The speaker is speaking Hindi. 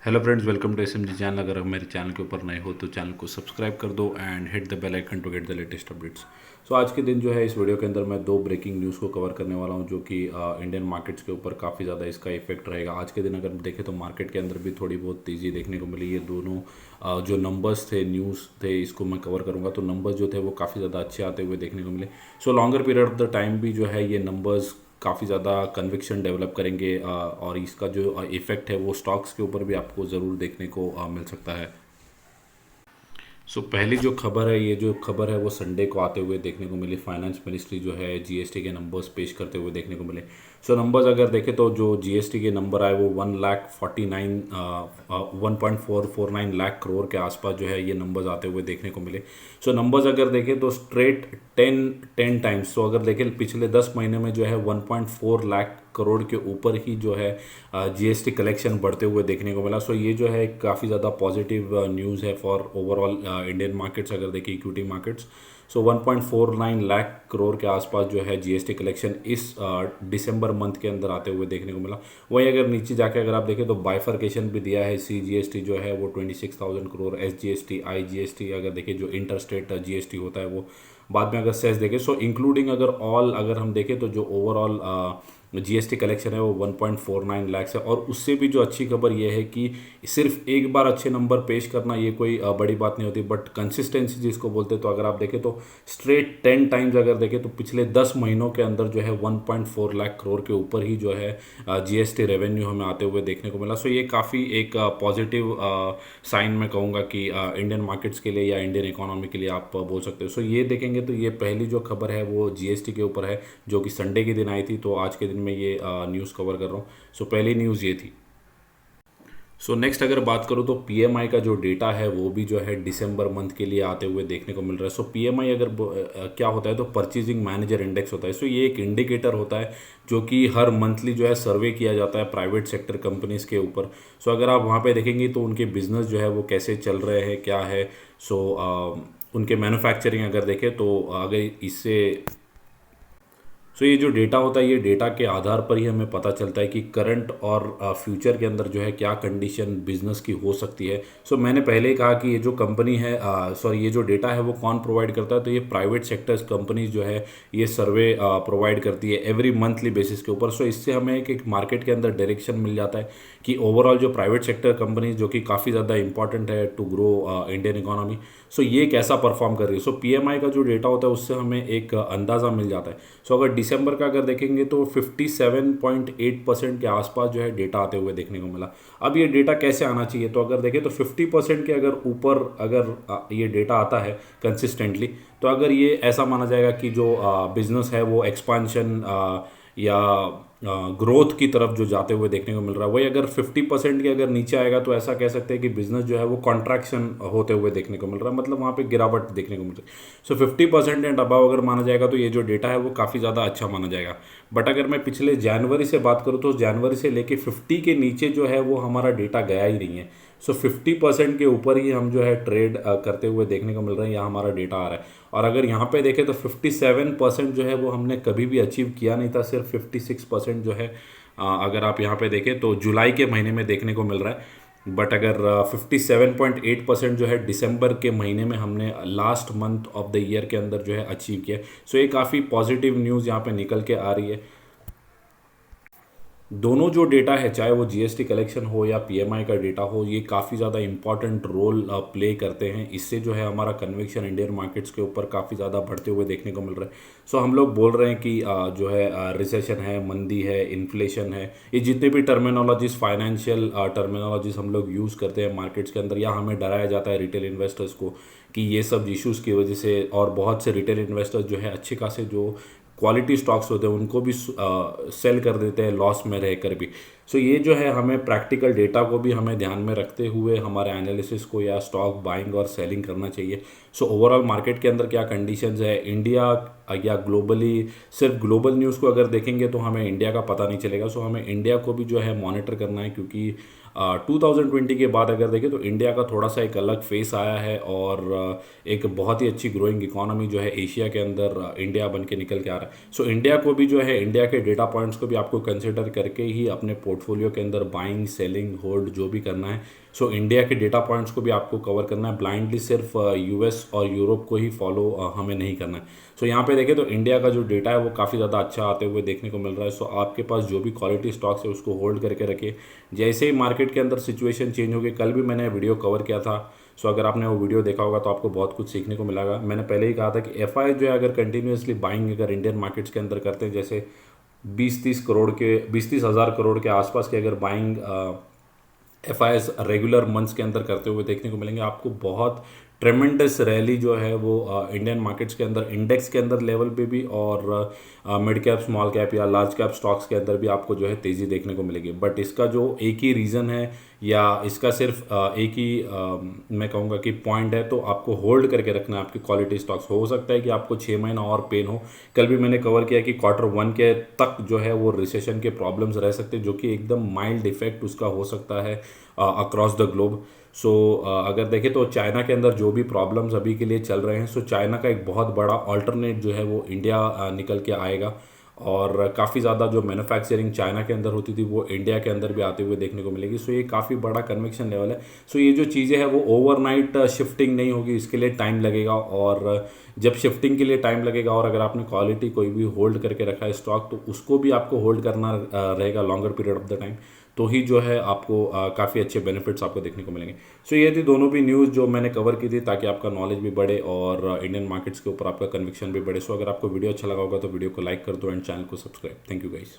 Hello friends, welcome to S M G channel. अगर आप मेरे चैनल के ऊपर नए हो तो चैनल को सब्सक्राइब कर दो and hit the bell icon to get the latest updates. So आज के दिन जो है इस वीडियो के अंदर मैं दो ब्रेकिंग न्यूज़ को कवर करने वाला हूं जो कि इंडियन मार्केट्स के ऊपर काफ़ी ज़्यादा इसका इफेक्ट रहेगा। आज के दिन अगर देखें तो मार्केट के अंदर भी थोड़ी बहुत तेज़ी देखने को मिली। ये दोनों जो नंबर्स थे, न्यूज़ थे, इसको मैं कवर करूँगा। तो नंबर्स जो थे वो काफ़ी ज़्यादा अच्छे आते हुए देखने को मिले। So longer period of the time भी जो है ये नंबर्स काफ़ी ज़्यादा कन्विक्शन डेवलप करेंगे और इसका जो इफ़ेक्ट है वो स्टॉक्स के ऊपर भी आपको ज़रूर देखने को मिल सकता है। सो पहली जो खबर है, ये जो खबर है वो संडे को आते हुए देखने को मिली। फाइनेंस मिनिस्ट्री जो है जीएसटी के नंबर्स पेश करते हुए देखने को मिले। सो नंबर्स अगर देखें तो जो जीएसटी के नंबर आए वो 1,49,1.449 लाख करोड़ के आसपास जो है ये नंबर्स आते हुए देखने को मिले। सो नंबर्स अगर देखें तो स्ट्रेट टेन टाइम्स, तो अगर देखें पिछले 10 महीने में जो है 1.4 लाख करोड़ के ऊपर ही जो है जीएसटी कलेक्शन बढ़ते हुए देखने को मिला। सो ये जो है काफ़ी ज़्यादा पॉजिटिव न्यूज़ है फॉर ओवरऑल इंडियन मार्केट्स। अगर देखिए इक्विटी मार्केट्स, सो 1.49 लाख करोड़ के आसपास जो है जीएसटी कलेक्शन इस दिसंबर मंथ के अंदर आते हुए देखने को मिला। वहीं अगर नीचे जाके अगर आप देखें तो बाइफर्केशन भी दिया है। सीजीएसटी जो है वो 26,000 करोड़, एसजीएसटी, आईजीएसटी अगर देखिए जो इंटर स्टेट जीएसटी होता है वो बाद में अगर सेस देखें। सो इंक्लूडिंग अगर हम देखें तो जो ओवरऑल जीएसटी कलेक्शन है वो 1.49 लाख है। और उससे भी जो अच्छी खबर ये है कि सिर्फ एक बार अच्छे नंबर पेश करना ये कोई बड़ी बात नहीं होती, बट कंसिस्टेंसी जिसको बोलते हैं। तो अगर आप देखें तो स्ट्रेट 10 टाइम्स अगर देखें तो पिछले 10 महीनों के अंदर जो है 1.4 लाख करोड़ के ऊपर ही जो है जीएसटी रेवेन्यू हमें आते हुए देखने को मिला। सो ये काफ़ी एक पॉजिटिव साइन मैं कहूँगा कि इंडियन मार्केट्स के लिए या इंडियन इकोनॉमी के लिए आप बोल सकते हो। सो ये देखेंगे तो ये पहली जो खबर है वो जीएसटी के ऊपर है जो कि संडे के दिन आई थी। तो आज के दिन मैं ये न्यूज़ कवर कर रहा हूँ। सो पहली न्यूज़ ये थी। सो नेक्स्ट अगर बात करूँ तो पीएमआई का जो डेटा है वो भी जो है दिसंबर मंथ के लिए आते हुए देखने को मिल रहा है। सो पीएमआई अगर क्या होता है तो परचेजिंग मैनेजर इंडेक्स होता है। सो ये एक इंडिकेटर होता है जो कि हर मंथली जो है सर्वे किया जाता है प्राइवेट सेक्टर कंपनीज के ऊपर। सो अगर आप वहाँ पे देखेंगे तो उनके बिजनेस जो है वो कैसे चल रहे हैं, क्या है। सो उनके मैन्युफैक्चरिंग अगर देखें तो अगर इससे सो ये जो डेटा होता है ये डेटा के आधार पर ही हमें पता चलता है कि करंट और फ्यूचर के अंदर जो है क्या कंडीशन बिजनेस की हो सकती है। सो मैंने पहले ही कहा कि ये जो कंपनी है, सॉरी, ये जो डेटा है वो कौन प्रोवाइड करता है, तो ये प्राइवेट सेक्टर्स कंपनीज जो है ये सर्वे प्रोवाइड करती है एवरी मंथली बेसिस के ऊपर। सो इससे हमें एक मार्केट के अंदर डायरेक्शन मिल जाता है कि ओवरऑल जो प्राइवेट सेक्टर कंपनीज जो कि काफ़ी ज़्यादा इंपॉर्टेंट है टू ग्रो इंडियन इकोनॉमी, सो ये कैसा परफॉर्म कर रही है। सो पीएमआई का जो डेटा होता है उससे हमें एक अंदाज़ा मिल जाता है। सो अगर दिसंबर का अगर देखेंगे तो 57.8% के आसपास जो है डेटा आते हुए देखने को मिला। अब ये डेटा कैसे आना चाहिए, तो अगर देखें तो 50% के अगर ऊपर अगर ये डेटा आता है कंसिस्टेंटली, तो अगर ये ऐसा माना जाएगा कि जो बिजनेस है वो एक्सपांशन या ग्रोथ की तरफ जो जाते हुए देखने को मिल रहा है। वही अगर 50% के अगर नीचे आएगा तो ऐसा कह सकते हैं कि बिजनेस जो है वो कॉन्ट्रैक्शन होते हुए देखने को मिल रहा है, मतलब वहाँ पे गिरावट देखने को मिल रही है। सो 50% एंड अबव अगर माना जाएगा तो ये जो डेटा है वो काफ़ी ज़्यादा अच्छा माना जाएगा। बट अगर मैं पिछले जनवरी से बात करूँ तो जनवरी से लेके 50 के नीचे जो है वो हमारा डेटा गया ही नहीं है। सो 50% के ऊपर ही हम जो है ट्रेड करते हुए देखने को मिल रहे हैं, यहाँ हमारा डेटा आ रहा है। और अगर यहाँ पे देखें तो 57% जो है वो हमने कभी भी अचीव किया नहीं था, सिर्फ 56% जो है अगर आप यहाँ पे देखें तो जुलाई के महीने में देखने को मिल रहा है। बट अगर 57.8% जो है दिसंबर के महीने में हमने last month of the year के अंदर जो है अचीव किया। सो ये काफ़ी पॉजिटिव न्यूज़ यहाँ पे निकल के आ रही है। दोनों जो डेटा है, चाहे वो जीएसटी कलेक्शन हो या पीएमआई का डेटा हो, ये काफ़ी ज़्यादा इंपॉर्टेंट रोल प्ले करते हैं। इससे जो है हमारा कन्विक्शन इंडियन मार्केट्स के ऊपर काफ़ी ज़्यादा बढ़ते हुए देखने को मिल रहा है। सो हम लोग बोल रहे हैं कि जो है रिसेशन है, मंदी है, इन्फ्लेशन है, ये जितने भी टर्मिनोलॉजीज, फाइनेंशियल टर्मिनोलॉजीज हम लोग यूज़ करते हैं मार्केट्स के अंदर, या हमें डराया जाता है रिटेल इन्वेस्टर्स को कि ये सब इश्यूज़ की वजह से, और बहुत से रिटेल इन्वेस्टर्स जो है अच्छे खासे जो क्वालिटी स्टॉक्स होते हैं उनको भी सेल कर देते हैं लॉस में रहकर भी। सो ये जो है हमें प्रैक्टिकल डेटा को भी हमें ध्यान में रखते हुए हमारे एनालिसिस को या स्टॉक बाइंग और सेलिंग करना चाहिए। सो ओवरऑल मार्केट के अंदर क्या कंडीशंस है इंडिया या ग्लोबली, सिर्फ ग्लोबल न्यूज़ को अगर देखेंगे तो हमें इंडिया का पता नहीं चलेगा। सो हमें इंडिया को भी जो है मॉनिटर करना है, क्योंकि 2020 के बाद अगर देखें तो इंडिया का थोड़ा सा एक अलग फेस आया है और एक बहुत ही अच्छी ग्रोइंग इकोनॉमी जो है एशिया के अंदर इंडिया बन के निकल के आ रहा है। सो इंडिया को भी जो है, इंडिया के डेटा पॉइंट्स को भी आपको कंसिडर करके ही अपने पोर्टफोलियो के अंदर बाइंग, सेलिंग, होल्ड जो भी करना है। सो इंडिया के डेटा पॉइंट्स को भी आपको कवर करना है, ब्लाइंडली सिर्फ यूएस और यूरोप को ही फॉलो हमें नहीं करना है। सो यहाँ पे देखें तो इंडिया का जो डेटा है वो काफ़ी ज़्यादा अच्छा आते हुए देखने को मिल रहा है। सो आपके पास जो भी क्वालिटी स्टॉक्स है उसको होल्ड करके रखिए। जैसे ही मार्केट के अंदर सिचुएशन चेंज होगी, कल भी मैंने वीडियो कवर किया था, सो अगर आपने वो वीडियो देखा होगा तो आपको बहुत कुछ सीखने को मिलेगा। मैंने पहले ही कहा था कि एफआई जो है अगर कंटिन्यूसली बाइंग अगर इंडियन मार्केट्स के अंदर करते हैं, जैसे 20-30 हज़ार करोड़ के आसपास की अगर बाइंग एफआईएस रेगुलर मंथ्स के अंदर करते हुए देखने को मिलेंगे, आपको बहुत ट्रेमेंडस रैली जो है वो इंडियन मार्केट्स के अंदर, इंडेक्स के अंदर लेवल पे भी और मिड कैप, स्मॉल कैप या लार्ज कैप स्टॉक्स के अंदर भी आपको जो है तेज़ी देखने को मिलेगी। बट इसका जो एक ही रीज़न है या इसका सिर्फ एक ही मैं कहूँगा कि पॉइंट है, तो आपको होल्ड करके रखना है आपकी क्वालिटी स्टॉक्स। हो सकता है कि आपको 6 महीना और पेन हो। कल भी मैंने कवर किया कि Q1 के तक जो है वो रिसेशन के प्रॉब्लम्स रह सकते हैं, जो कि एकदम माइल्ड इफेक्ट उसका हो सकता है अक्रॉस द ग्लोब। सो अगर देखें तो चाइना के अंदर जो भी प्रॉब्लम्स अभी के लिए चल रहे हैं, सो चाइना का एक बहुत बड़ा अल्टरनेट जो है वो इंडिया निकल के आएगा और काफ़ी ज़्यादा जो मैन्युफैक्चरिंग चाइना के अंदर होती थी वो इंडिया के अंदर भी आते हुए देखने को मिलेगी। सो ये काफ़ी बड़ा कन्विक्शन लेवल है। सो ये जो चीज़ें हैं वो ओवरनाइट शिफ्टिंग नहीं होगी, इसके लिए टाइम लगेगा। और जब शिफ्टिंग के लिए टाइम लगेगा और अगर आपने क्वालिटी कोई भी होल्ड करके रखा है स्टॉक, तो उसको भी आपको होल्ड करना रहेगा longer period of the time, तो ही जो है आपको काफ़ी अच्छे बेनिफिट्स आपको देखने को मिलेंगे। सो ये थी दोनों भी न्यूज़ जो मैंने कवर की थी, ताकि आपका नॉलेज भी बढ़े और इंडियन मार्केट्स के ऊपर आपका कन्विक्शन भी बढ़े। सो अगर आपको वीडियो अच्छा लगा होगा तो वीडियो को लाइक कर दो एंड चैनल को सब्सक्राइब। Thank you guys.